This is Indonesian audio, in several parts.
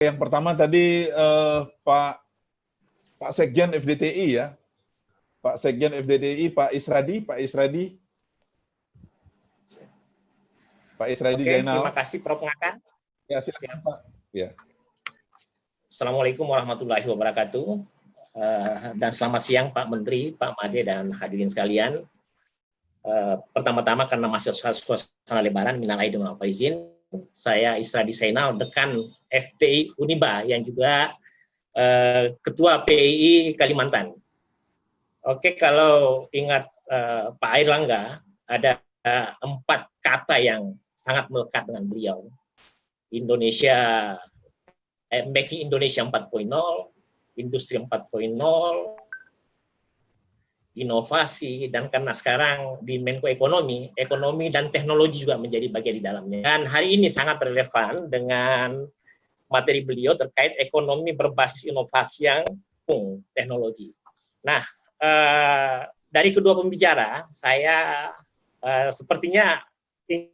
Yang pertama tadi Pak Sekjen FDTI ya, Pak Sekjen FDTI, Pak Isradi Oke, Zainal. terima kasih Prof. Ngakan. Ya, silakan Pak. Ya. Assalamualaikum warahmatullahi wabarakatuh. Dan selamat siang Pak Menteri, Pak Made, dan hadirin sekalian. Pertama-tama karena masih suasana Lebaran, minal aidin wal faizin, saya Isradi Zainal, dekan FTI Uniba yang juga Ketua PII Kalimantan. Oke, kalau ingat Pak Airlangga, ada 4 kata yang sangat melekat dengan beliau. Indonesia, Making Indonesia 4.0, Industri 4.0, inovasi, dan karena sekarang di Menko Ekonomi dan teknologi juga menjadi bagian di dalamnya. Dan hari ini sangat relevan dengan materi beliau terkait ekonomi berbasis inovasi yang teknologi. Nah, dari kedua pembicara, saya sepertinya ingin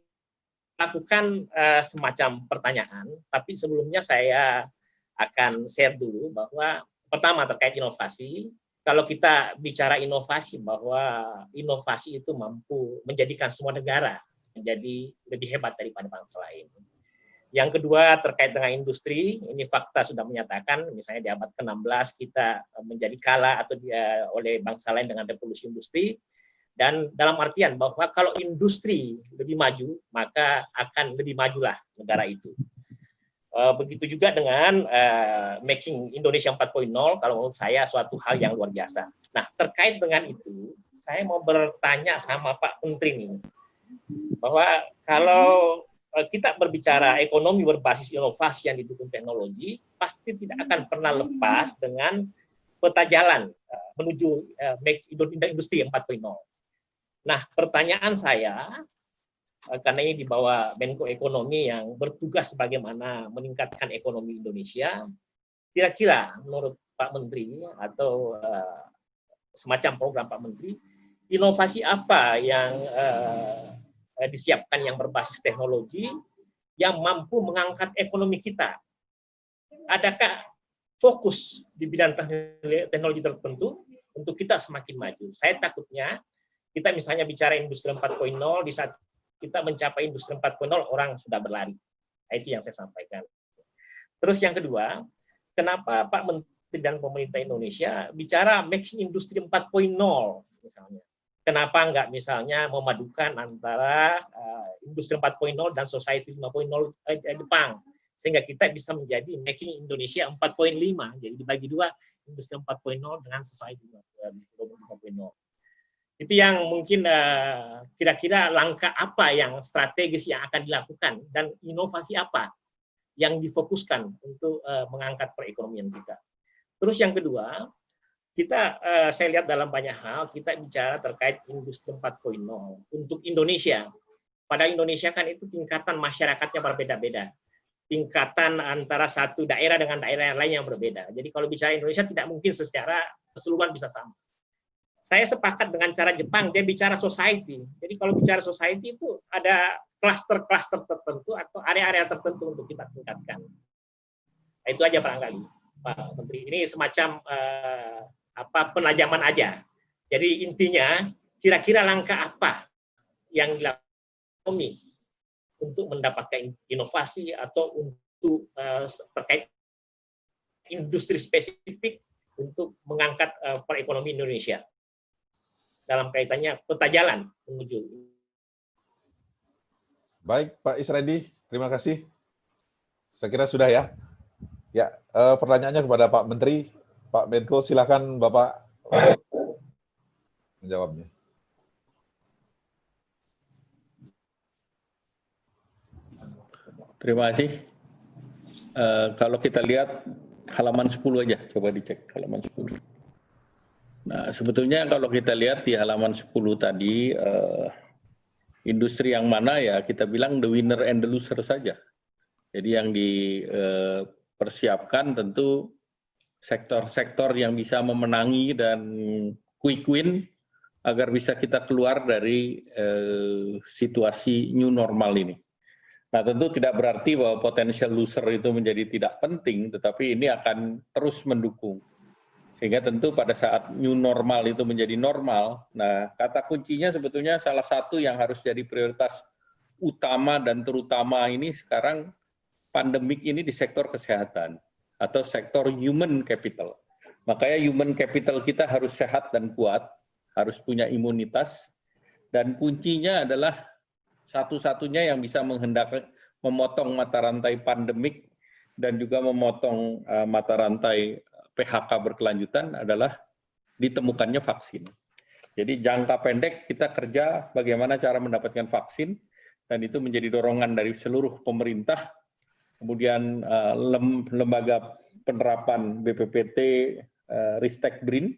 lakukan semacam pertanyaan, tapi sebelumnya saya akan share dulu bahwa pertama terkait inovasi. Kalau kita bicara inovasi, bahwa inovasi itu mampu menjadikan semua negara menjadi lebih hebat daripada bangsa lain. Yang kedua terkait dengan industri, ini fakta sudah menyatakan, misalnya di abad ke-16 kita menjadi kalah atau oleh bangsa lain dengan revolusi industri, dan dalam artian bahwa kalau industri lebih maju, maka akan lebih majulah negara itu. Begitu juga dengan Making Indonesia 4.0, kalau menurut saya suatu hal yang luar biasa. Nah, terkait dengan itu, saya mau bertanya sama Pak Menteri nih, bahwa kalau kita berbicara ekonomi berbasis inovasi yang didukung teknologi, pasti tidak akan pernah lepas dengan peta jalan menuju industri 4.0. Nah, pertanyaan saya, karena ini di bawah Menko Ekonomi yang bertugas bagaimana meningkatkan ekonomi Indonesia, kira-kira menurut Pak Menteri atau semacam program Pak Menteri, inovasi apa yang disiapkan yang berbasis teknologi yang mampu mengangkat ekonomi kita? Adakah fokus di bidang teknologi tertentu untuk kita semakin maju? Saya takutnya kita misalnya bicara industri 4.0, di saat kita mencapai industri 4.0 orang sudah berlari. Itu yang saya sampaikan. Terus yang kedua, kenapa Pak Menteri dan pemerintah Indonesia bicara making industri 4.0 misalnya? Kenapa enggak misalnya memadukan antara industri 4.0 dan society 5.0 Jepang, sehingga kita bisa menjadi making Indonesia 4.5, jadi dibagi dua, industri 4.0 dengan society 5.0. Itu yang mungkin kira-kira langkah apa yang strategis yang akan dilakukan dan inovasi apa yang difokuskan untuk mengangkat perekonomian kita. Terus yang kedua, saya lihat dalam banyak hal kita bicara terkait industri 4.0 untuk Indonesia. Pada Indonesia kan itu tingkatan masyarakatnya berbeda-beda. Tingkatan antara satu daerah dengan daerah yang lain yang berbeda. Jadi kalau bicara Indonesia tidak mungkin secara keseluruhan bisa sama. Saya sepakat dengan cara Jepang, dia bicara society. Jadi kalau bicara society itu ada klaster-klaster tertentu atau area-area tertentu untuk kita tingkatkan. Nah, itu aja barangkali, Pak Menteri. Ini semacam penajaman aja. Jadi intinya, kira-kira langkah apa yang dilakukan untuk mendapatkan inovasi atau untuk terkait industri spesifik untuk mengangkat perekonomian Indonesia dalam kaitannya peta jalan menuju. Baik, Pak Isradi, terima kasih. Saya kira sudah ya. Ya, pertanyaannya kepada Pak Menteri, Pak Menko, silakan Bapak untuk menjawabnya. Terima kasih. Kalau kita lihat halaman 10 aja, coba dicek halaman 10. Nah, sebetulnya kalau kita lihat di halaman 10 tadi, industri yang mana ya kita bilang the winner and the loser saja. Jadi yang dipersiapkan tentu sektor-sektor yang bisa memenangi dan quick win agar bisa kita keluar dari situasi new normal ini. Nah, tentu tidak berarti bahwa potential loser itu menjadi tidak penting, tetapi ini akan terus mendukung. Sehingga tentu pada saat new normal itu menjadi normal, nah kata kuncinya sebetulnya salah satu yang harus jadi prioritas utama dan terutama ini sekarang pandemik ini di sektor kesehatan atau sektor human capital. Makanya human capital kita harus sehat dan kuat, harus punya imunitas, dan kuncinya adalah satu-satunya yang bisa memotong mata rantai pandemik dan juga memotong mata rantai PHK berkelanjutan adalah ditemukannya vaksin. Jadi jangka pendek kita kerja bagaimana cara mendapatkan vaksin, dan itu menjadi dorongan dari seluruh pemerintah, kemudian lembaga penerapan BPPT, Ristek BRIN,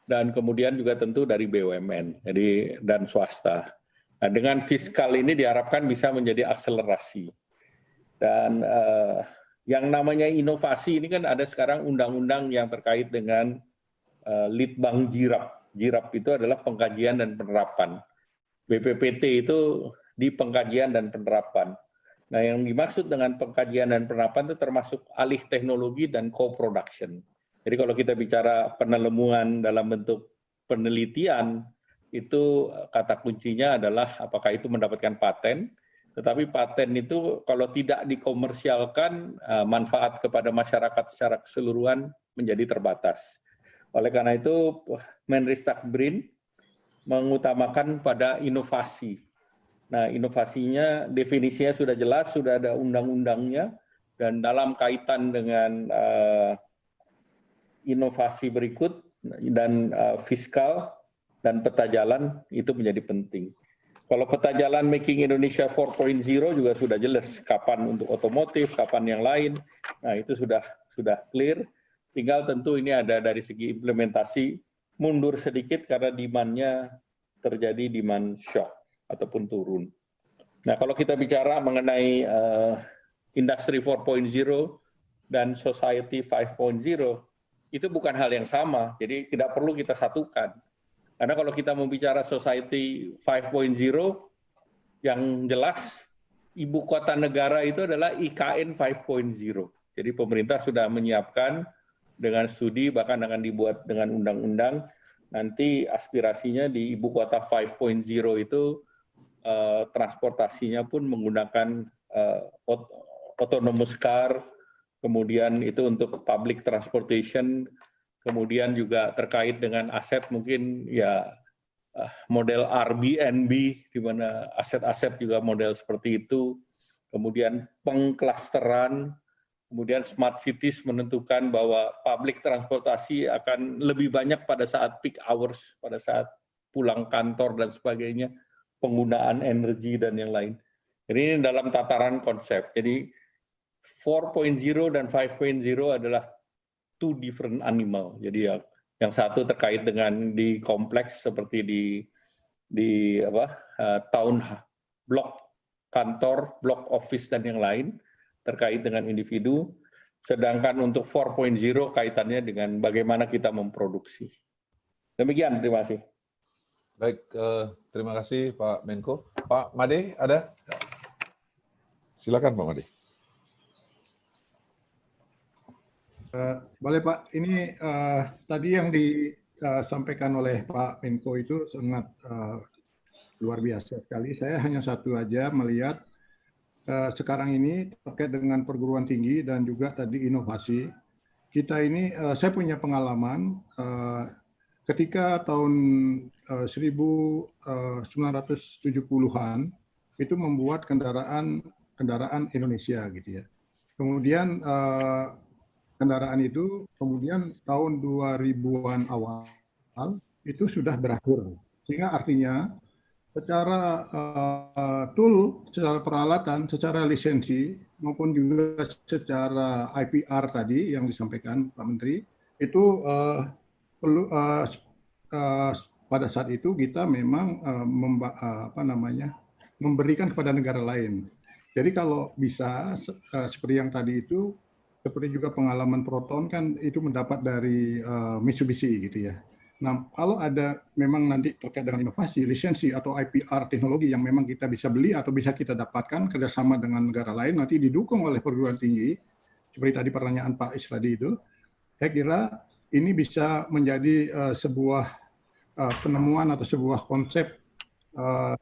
dan kemudian juga tentu dari BUMN jadi, dan swasta. Nah, dengan fiskal ini diharapkan bisa menjadi akselerasi. Dan yang namanya inovasi ini kan ada sekarang undang-undang yang terkait dengan Litbang JIRAP. JIRAP itu adalah pengkajian dan penerapan. BPPT itu di pengkajian dan penerapan. Nah, yang dimaksud dengan pengkajian dan penerapan itu termasuk alih teknologi dan co-production. Jadi kalau kita bicara penelmuan dalam bentuk penelitian, itu kata kuncinya adalah apakah itu mendapatkan paten, tetapi paten itu kalau tidak dikomersialkan, manfaat kepada masyarakat secara keseluruhan menjadi terbatas. Oleh karena itu, Menristek BRIN mengutamakan pada inovasi. Nah, inovasinya, definisinya sudah jelas, sudah ada undang-undangnya, dan dalam kaitan dengan inovasi berikut dan fiskal dan peta jalan itu menjadi penting. Kalau peta jalan Making Indonesia 4.0 juga sudah jelas kapan untuk otomotif, kapan yang lain. Nah, itu sudah clear. Tinggal tentu ini ada dari segi implementasi mundur sedikit karena demand-nya terjadi demand shock ataupun turun. Nah, kalau kita bicara mengenai Industry 4.0 dan Society 5.0, itu bukan hal yang sama. Jadi tidak perlu kita satukan. Karena kalau kita mau bicara Society 5.0, yang jelas ibu kota negara itu adalah IKN 5.0. Jadi pemerintah sudah menyiapkan dengan studi, bahkan akan dibuat dengan undang-undang, nanti aspirasinya di ibu kota 5.0 itu transportasinya pun menggunakan autonomous car, kemudian itu untuk public transportation, kemudian juga terkait dengan aset mungkin ya model Airbnb, di mana aset-aset juga model seperti itu, kemudian pengklasteran, kemudian smart cities menentukan bahwa public transportasi akan lebih banyak pada saat peak hours, pada saat pulang kantor dan sebagainya, penggunaan energi dan yang lain. Jadi ini dalam tataran konsep. Jadi 4.0 dan 5.0 adalah two different animal. Jadi yang satu terkait dengan di kompleks seperti di town blok kantor, blok office dan yang lain terkait dengan individu. Sedangkan untuk 4.0 kaitannya dengan bagaimana kita memproduksi. Demikian, terima kasih. Baik, terima kasih Pak Menko. Pak Made ada? Silakan Pak Made. Boleh Pak, ini tadi yang disampaikan oleh Pak Menko itu sangat luar biasa sekali. Saya hanya satu aja melihat sekarang ini terkait dengan perguruan tinggi dan juga tadi inovasi. Kita ini, saya punya pengalaman ketika tahun 1970-an itu membuat kendaraan Indonesia gitu ya. Kemudian kendaraan itu kemudian tahun 2000-an awal itu sudah berakhir. Sehingga artinya secara tool, secara peralatan, secara lisensi maupun juga secara IPR tadi yang disampaikan Pak Menteri itu perlu pada saat itu kita memang memberikan kepada negara lain. Jadi kalau bisa seperti yang tadi itu, seperti juga pengalaman Proton kan itu mendapat dari Mitsubishi gitu ya. Nah, kalau ada memang nanti terkait dengan inovasi, lisensi atau IPR teknologi yang memang kita bisa beli atau bisa kita dapatkan kerjasama dengan negara lain, nanti didukung oleh perguruan tinggi, seperti tadi pertanyaan Pak Isradi itu, saya kira ini bisa menjadi sebuah penemuan atau sebuah konsep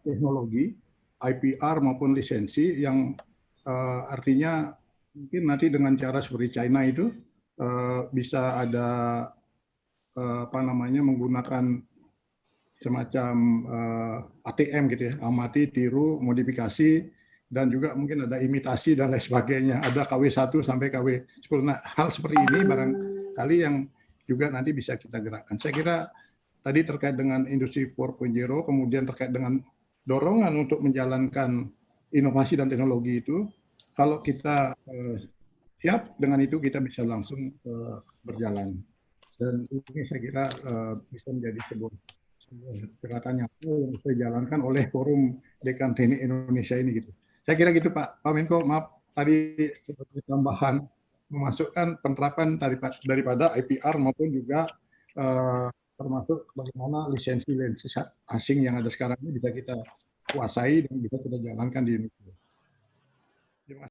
teknologi, IPR maupun lisensi yang artinya mungkin nanti dengan cara seperti China itu bisa ada apa namanya menggunakan semacam ATM gitu ya, amati, tiru, modifikasi, dan juga mungkin ada imitasi dan lain sebagainya. Ada KW1 sampai KW10. Nah, hal seperti ini barangkali yang juga nanti bisa kita gerakkan. Saya kira tadi terkait dengan industri 4.0, kemudian terkait dengan dorongan untuk menjalankan inovasi dan teknologi itu, kalau kita siap dengan itu kita bisa langsung berjalan. Dan ini saya kira bisa menjadi sebuah gerakan yang bisa dijalankan oleh Forum Dekan Teknik Indonesia ini gitu. Saya kira gitu Pak Menko, maaf tadi seperti tambahan memasukkan penerapan daripada IPR maupun juga termasuk bagaimana lisensi asing yang ada sekarang ini bisa kita kuasai dan bisa kita jalankan di Indonesia.